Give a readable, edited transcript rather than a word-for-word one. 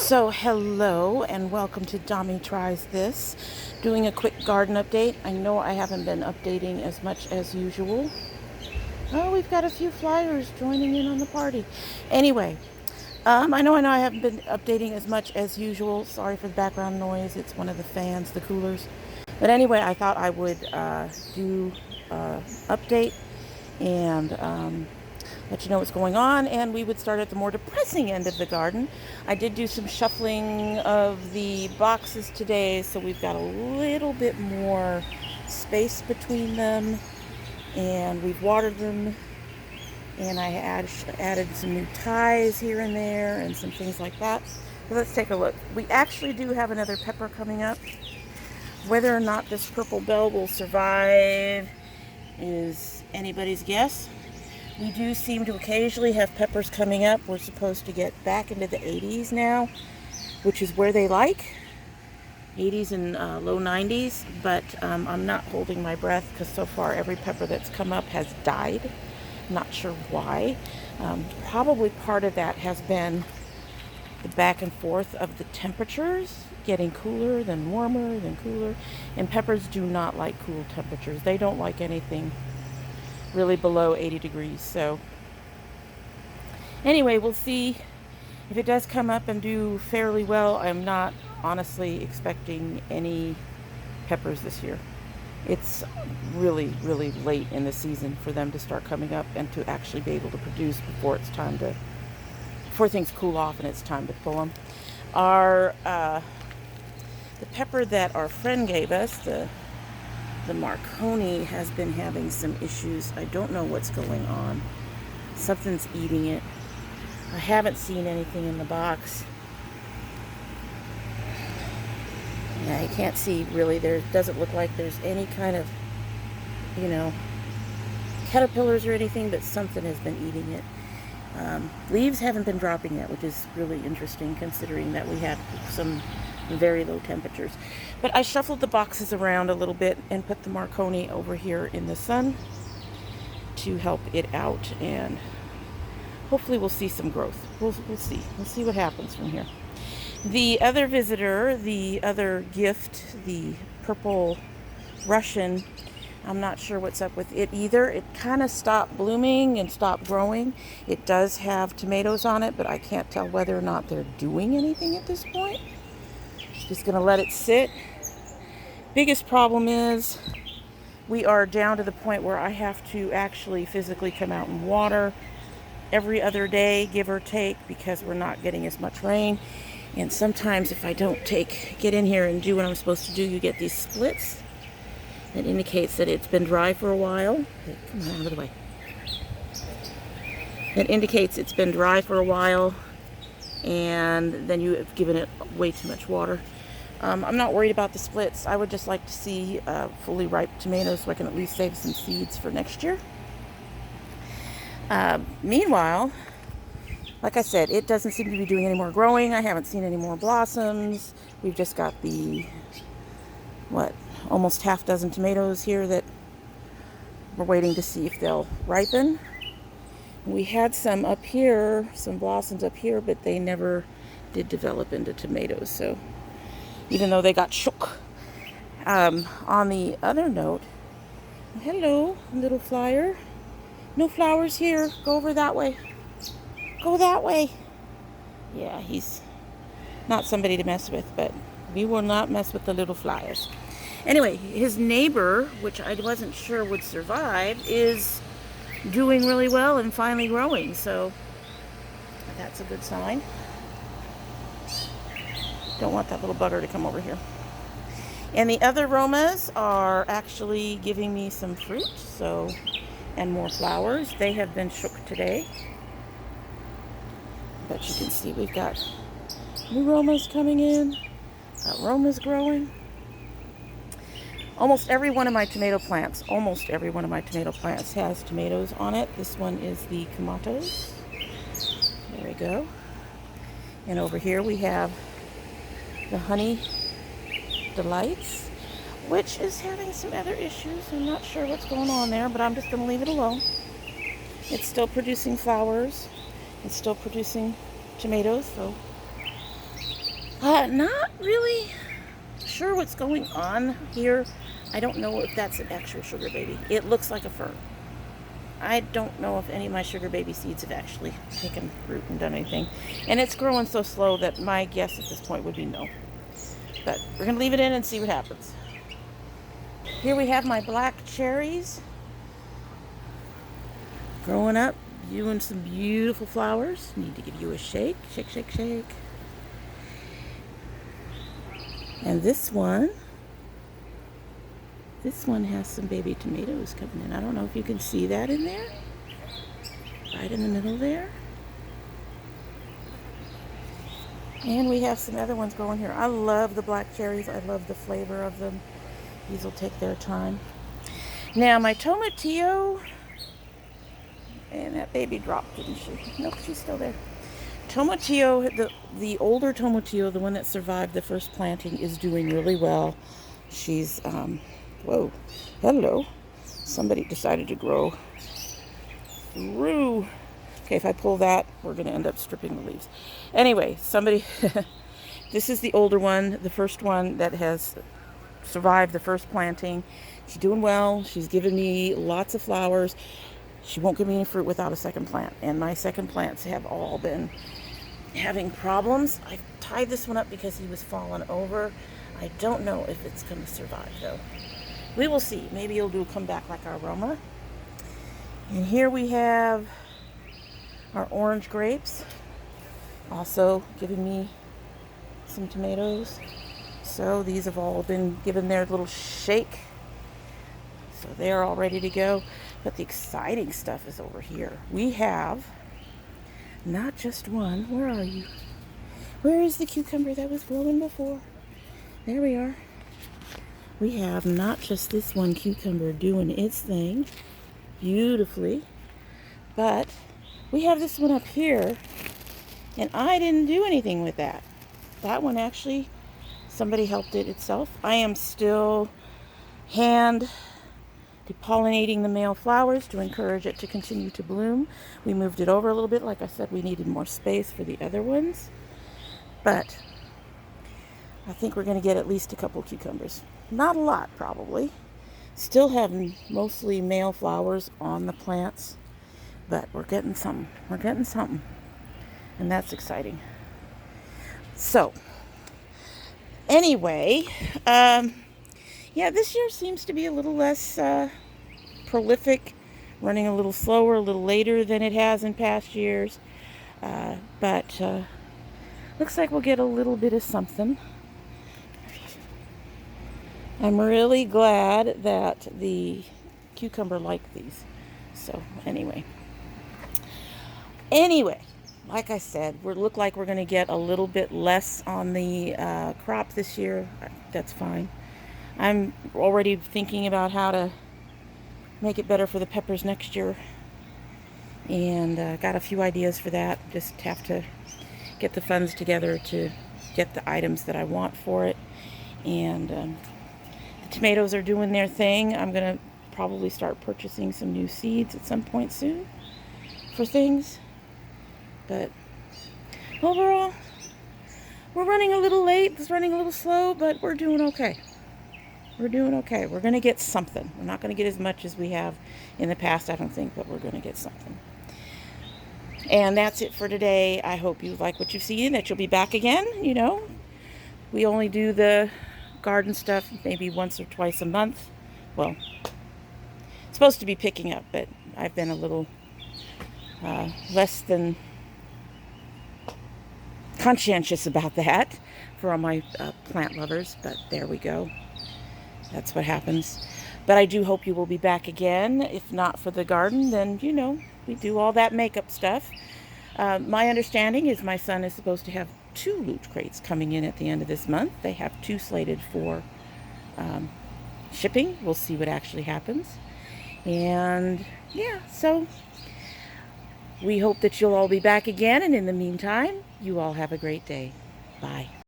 So hello and welcome to domytriesthis, doing a quick garden update. I know I haven't been updating as much as usual. Oh, we've got a few flyers joining in on the party. Anyway, I know I haven't been updating as much as usual. Sorry for the background noise. It's one of the fans, the coolers. But anyway, I thought I would do update and let you know what's going on, and we would start at the more depressing end of the garden. I did do some shuffling of the boxes today, so we've got a little bit more space between them, and we've watered them, and I added some new ties here and there and some things like that. So let's take a look. We actually do have another pepper coming up. Whether or not this purple bell will survive is anybody's guess. We do seem to occasionally have peppers coming up. We're supposed to get back into the 80s now, which is where they like. 80s and low 90s, but I'm not holding my breath because so far every pepper that's come up has died. Not sure why. Probably part of that has been the back and forth of the temperatures, getting cooler, then warmer, then cooler. And peppers do not like cool temperatures. They don't like anything really below 80 degrees. So anyway, we'll see if it does come up and do fairly well. I'm not honestly expecting any peppers this year. It's really late in the season for them to start coming up and to actually be able to produce before things cool off and it's time to pull them. The pepper that our friend gave us, the Marconi, has been having some issues. I don't know what's going on. Something's eating it. I haven't seen anything in the box. Yeah, you can't see really. There doesn't look like there's any kind of, caterpillars or anything, but something has been eating it. Leaves haven't been dropping yet, which is really interesting considering that we had some very low temperatures. But I shuffled the boxes around a little bit and put the Marconi over here in the sun to help it out, and hopefully we'll see some growth. We'll see. We'll see what happens from here. The other visitor, the other gift, the purple Russian, I'm not sure what's up with it either. It kind of stopped blooming and stopped growing. It does have tomatoes on it, but I can't tell whether or not they're doing anything at this point. Just gonna let it sit. Biggest problem is we are down to the point where I have to actually physically come out and water every other day, give or take, because we're not getting as much rain. And sometimes if I don't get in here and do what I'm supposed to do, you get these splits. That indicates that it's been dry for a while. Come on, out of the way. That indicates it's been dry for a while, and then you have given it way too much water. I'm not worried about the splits. I would just like to see fully ripe tomatoes so I can at least save some seeds for next year. Meanwhile, like I said, it doesn't seem to be doing any more growing. I haven't seen any more blossoms. We've just got the, almost half dozen tomatoes here that we're waiting to see if they'll ripen. We had some up here, some blossoms up here, but they never did develop into tomatoes. So even though they got shook. On the other note, hello, little flyer. No flowers here. Go over that way. Go that way. Yeah, he's not somebody to mess with, but we will not mess with the little flyers. Anyway, his neighbor, which I wasn't sure would survive, is doing really well and finally growing, so that's a good sign. Don't want that little bugger to come over here. And the other Romas are actually giving me some fruit, and more flowers. They have been shook today. But you can see we've got new Romas coming in, got Romas growing. Almost every one of my tomato plants has tomatoes on it. This one is the Kamatos. There we go. And over here we have the Honey Delights, which is having some other issues. I'm not sure what's going on there, but I'm just going to leave it alone. It's still producing flowers. It's still producing tomatoes, so Not really sure what's going on here. I don't know if that's an actual sugar baby. It looks like a fern. I don't know if any of my sugar baby seeds have actually taken root and done anything. And it's growing so slow that my guess at this point would be no. But we're going to leave it in and see what happens. Here we have my black cherries growing up, doing some beautiful flowers. Need to give you a shake. Shake, shake, shake. And this one has some baby tomatoes coming in. I don't know if you can see that in there. Right in the middle there. And we have some other ones growing here. I love the black cherries. I love the flavor of them. These will take their time. Now my tomatillo, and that baby dropped, didn't she? Nope, she's still there. Tomatillo, the older tomatillo, the one that survived the first planting, is doing really well. She's, whoa, hello. Somebody decided to grow through. Okay, if I pull that, we're going to end up stripping the leaves. Anyway, this is the older one, the first one that has survived the first planting. She's doing well. She's given me lots of flowers. She won't give me any fruit without a second plant. And my second plants have all been having problems. I tied this one up because he was falling over. I don't know if it's going to survive though. We will see. Maybe he'll come back like our Roma. And here we have our orange grapes, also giving me some tomatoes. So these have all been given their little shake. So they're all ready to go. But the exciting stuff is over here. We have not just one. Where are you? Where is the cucumber that was growing before? There we are. We have not just this one cucumber doing its thing beautifully, but we have this one up here, and I didn't do anything with that. That one actually, somebody helped it itself. I am still hand depollinating the male flowers to encourage it to continue to bloom. We moved it over a little bit. Like I said, we needed more space for the other ones. But I think we're going to get at least a couple cucumbers. Not a lot, probably. Still have mostly male flowers on the plants. But we're getting something. We're getting something. And that's exciting. So, anyway, yeah, this year seems to be a little less prolific, running a little slower, a little later than it has in past years. But looks like we'll get a little bit of something. I'm really glad that the cucumber liked these. So anyway, like I said, we look like we're going to get a little bit less on the crop this year. That's fine. I'm already thinking about how to make it better for the peppers next year, and got a few ideas for that. Just have to get the funds together to get the items that I want for it. And the tomatoes are doing their thing. I'm going to probably start purchasing some new seeds at some point soon for things. But overall, we're running a little late. It's running a little slow, but we're doing okay. We're doing okay. We're going to get something. We're not going to get as much as we have in the past, I don't think, but we're going to get something. And that's it for today. I hope you like what you've seen, that you'll be back again. You know, we only do the garden stuff maybe once or twice a month. Well, it's supposed to be picking up, but I've been a little less than conscientious about that for all my plant lovers, but there we go. That's what happens. But I do hope you will be back again. If not for the garden, then, you know, we do all that makeup stuff. My understanding is my son is supposed to have 2 loot crates coming in at the end of this month. They have 2 slated for shipping. We'll see what actually happens. And yeah, so we hope that you'll all be back again. And in the meantime, you all have a great day. Bye.